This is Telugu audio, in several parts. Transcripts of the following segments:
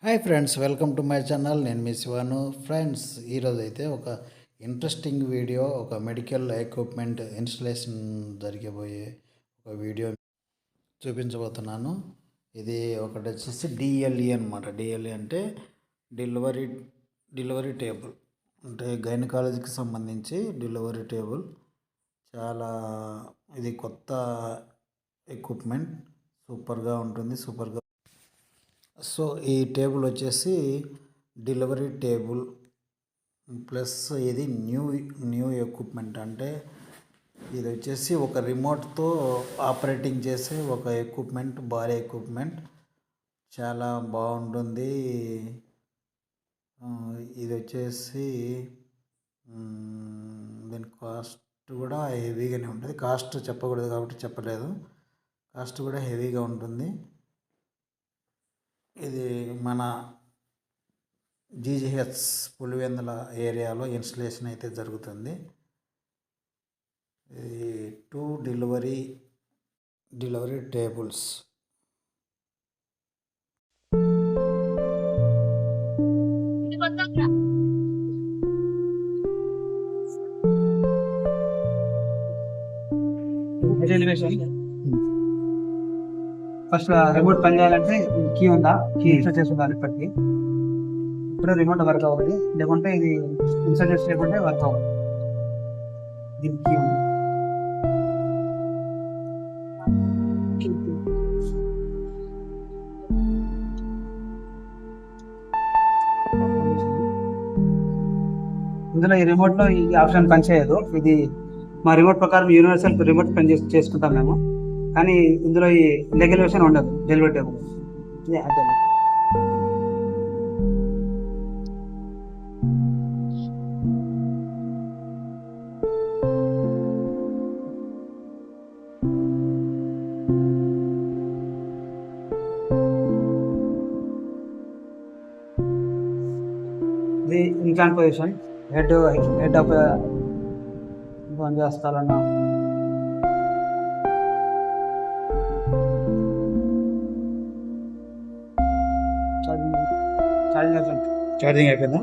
Hi friends, welcome to my channel. నేను మీ శివాను. ఫ్రెండ్స్, ఈరోజు అయితే ఒక ఇంట్రెస్టింగ్ వీడియో, ఒక మెడికల్ ఎక్విప్మెంట్ ఇన్స్టలేషన్ జరిగబోయే ఒక వీడియో చూపించబోతున్నాను. ఇది ఒకటి వచ్చేసి డిఎల్ఈ అనమాట. డిఎల్ఈ అంటే డెలివరీ టేబుల్, అంటే గైనకాలజీకి సంబంధించి డెలివరీ టేబుల్. చాలా ఇది కొత్త ఎక్విప్మెంట్, సూపర్గా ఉంటుంది. సో ఈ టేబుల్ వచ్చేసి డెలివరీ టేబుల్ ప్లస్ ఇది న్యూ ఎక్విప్మెంట్. అంటే ఇది వచ్చేసి ఒక రిమోట్తో ఆపరేటింగ్ చేసే ఒక ఎక్విప్మెంట్, భారీ ఎక్విప్మెంట్. చాలా బాగుంటుంది. ఇది వచ్చేసి దీని కాస్ట్ కూడా హెవీగానే ఉంటుంది. కాస్ట్ చెప్పకూడదు కాబట్టి చెప్పలేదు. కాస్ట్ కూడా హెవీగా ఉంటుంది. ఇది మన జీజీహెచ్ పులివెందుల ఏరియాలో ఇన్స్టలేషన్ అయితే జరుగుతుంది. ఇది 2 డెలివరీ టేబుల్స్. ఫస్ట్ రిమోట్ పని చేయాలంటే కీ ఉందా, కీ ఇన్సర్ట్ చేసి ఉండాలి. ఇప్పటికి ఇప్పుడు రిమోట్ వర్క్ అవ్వాలి, లేకుంటే ఇది ఇన్సర్ట్ చేసి లేకుంటే వర్క్ అవ్వాలి. దీనికి కీ ఉంది. ఇందులో ఈ రిమోట్ లో ఈ ఆప్షన్ పనిచేయదు. ఇది మా రిమోట్ ప్రకారం యూనివర్సల్ రిమోట్ పని చేసుకుంటాం మేము. కానీ ఇందులో ఈ లెగల్ వెర్షన్ ఉండదు. డెలివరీ టేబుల్ ఇది ఇన్క్లైన్ పొజిషన్. హెడ్ ఆఫ్ బంద్ చేస్తారన్నా. ఛార్జింగ్ అయిపోయిందా?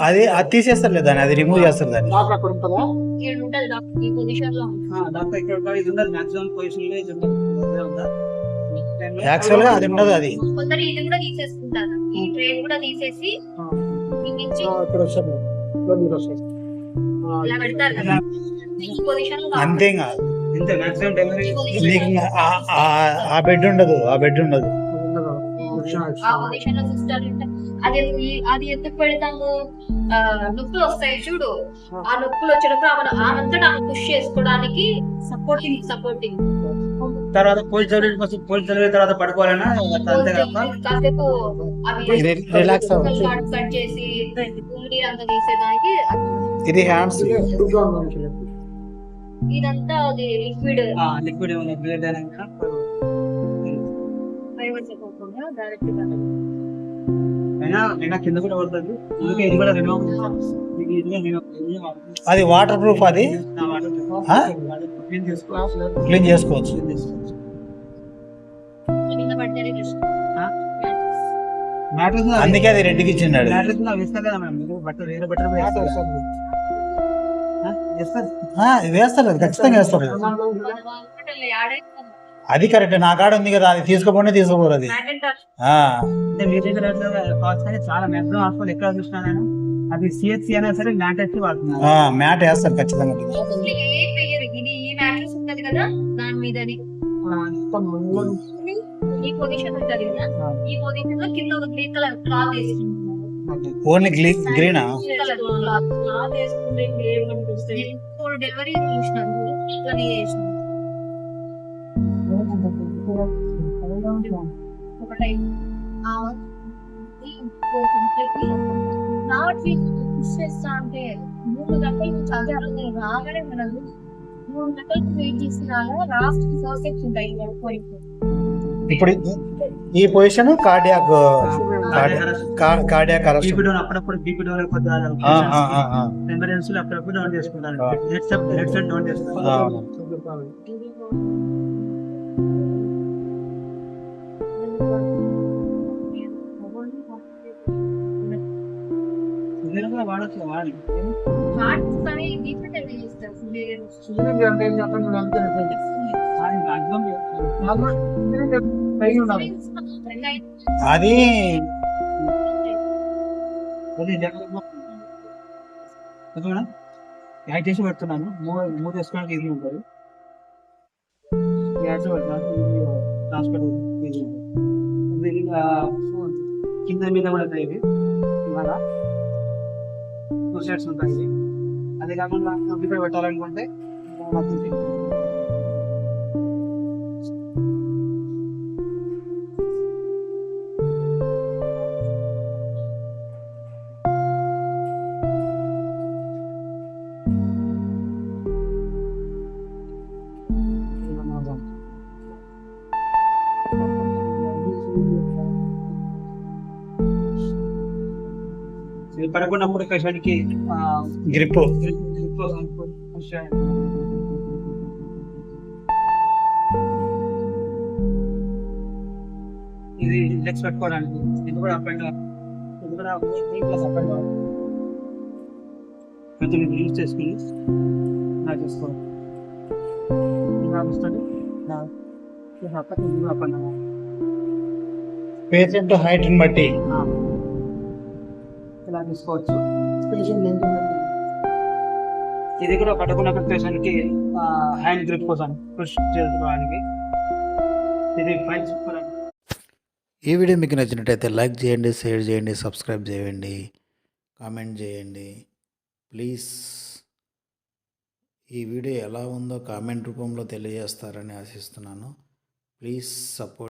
అది తీసేస్తారు లేదా, అది రిమూవ్ చేస్తారు దాన్ని. యాక్చువల్ గా అది ఉండదు. అది ఇది కూడా తీసేసుకుంటారు. ఈ ట్రైన్ కూడా తీసేసి ఇలా పెడతారు కదా. అంతే. ఆ బెడ్ ఉండదు. అది ఎందుకు పెడతాము? నొప్పులు వస్తాయి చూడు, ఆ నొప్పులు వచ్చినప్పుడు ఆనంతటా పుష్ చేసుకోవడానికి సపోర్టింగ్. తర్వాత పోలీస్ డెలివరీ తర్వాత పడుకోవాలన్నా కాసేపు రిలాక్స్ కట్ చేసి అంతా తీసేదానికి. ఇది హ్యాండ్స్. ఇదంతా అది లిక్విడ్ కింద కూడా పడుతుంది. ఇది కూడా అది వాటర్ ప్రూఫ్. అది క్లీన్ చేసుకోవచ్చు. అందుకే అది రెడ్డికి ఇచ్చినాడు. వేస్తారు, అది ఖచ్చితంగా వేస్తారు. అది కరెక్ట్. నా కాడ ఉంది కదా, అది తీసుకోపోతే తీసుకోపోరు. అది చాలా మ్యాక్సిమం హాస్పిటల్ ఎక్కడ చూసినా నేను అది సిహెచ్సి అయినా సరే మ్యాట్ వేసి వాడుతున్నారు. మ్యాట్ వేస్తారు ఖచ్చితంగా. దాని మీద ఈ పొజిషన్ ఉంటది కదా, ఈ పొజిషన్ లో కింద ఒక గ్రీన్ కలర్ క్లాత్ వేసుకుంటున్నారు. ఓన్లీ గ్రీనా? డెలివరీ చూసినాను. అంటే 3 గంటల నుంచి అదే రాగానే మనకు 3 గంటలకు వెయిట్ చేసిన లాస్ట్ 4 సెక్స్ ఉంటాయి. ఇప్పుడు ఈ position cardiac cardiac arrest. BP down అప్పుడప్పుడు బీపీ డౌన్ అయిపోతుంది. ఎమర్జెన్సీలో అప్పుడప్పుడు డౌన్ చేసుకుంటాను. హెడ్ సెట్ డౌన్ చేసుకుంటాను. వాడచ్చు వాడి అది యాడ్ చేసి పెడుతున్నాను. మూడు వేసుకోవడానికి ఈజీ ఉంటుంది. యాడ్ ట్రాన్స్ఫర్ ఈజీ ఉంటుంది. కింద మీద కూడా ఉంటాయి ఇవి. ఇవాళ 2 సెట్స్ ఉంటాయి. అదే కాకుండా కంప్యూటర్ పెట్టాలనుకుంటే పడుకున్నప్పుడు పేషెంట్కి గ్రిప్ ఇది లెగ్స్ పెట్టుకోవడానికి. ఇది కూడా అప్ అండ్ డౌన్. ఇది కూడా అప్ అండ్ డౌన్ కొంచెం యూజ్ చేసుకుని నాకు చేసుకోవాలి. అప్ అండ్ డౌన్ పేషెంట్ హైట్ని బట్టి ఇలా తీసుకోవచ్చు. ఇది కూడా పట్టుకున్న పేషెంట్కి హ్యాండ్ గ్రిప్ కోసం పుష్ చేసుకోవడానికి. ఇది ఫైల్ చేసుకోవడానికి. ఈ వీడియో మీకు నచ్చినట్టయితే లైక్ చేయండి, షేర్ చేయండి, సబ్స్క్రైబ్ చేయండి, కామెంట్ చేయండి ప్లీజ్. ఈ వీడియో ఎలా ఉందో కామెంట్ రూపంలో తెలియజేస్తారని ఆశిస్తున్నాను. Please support.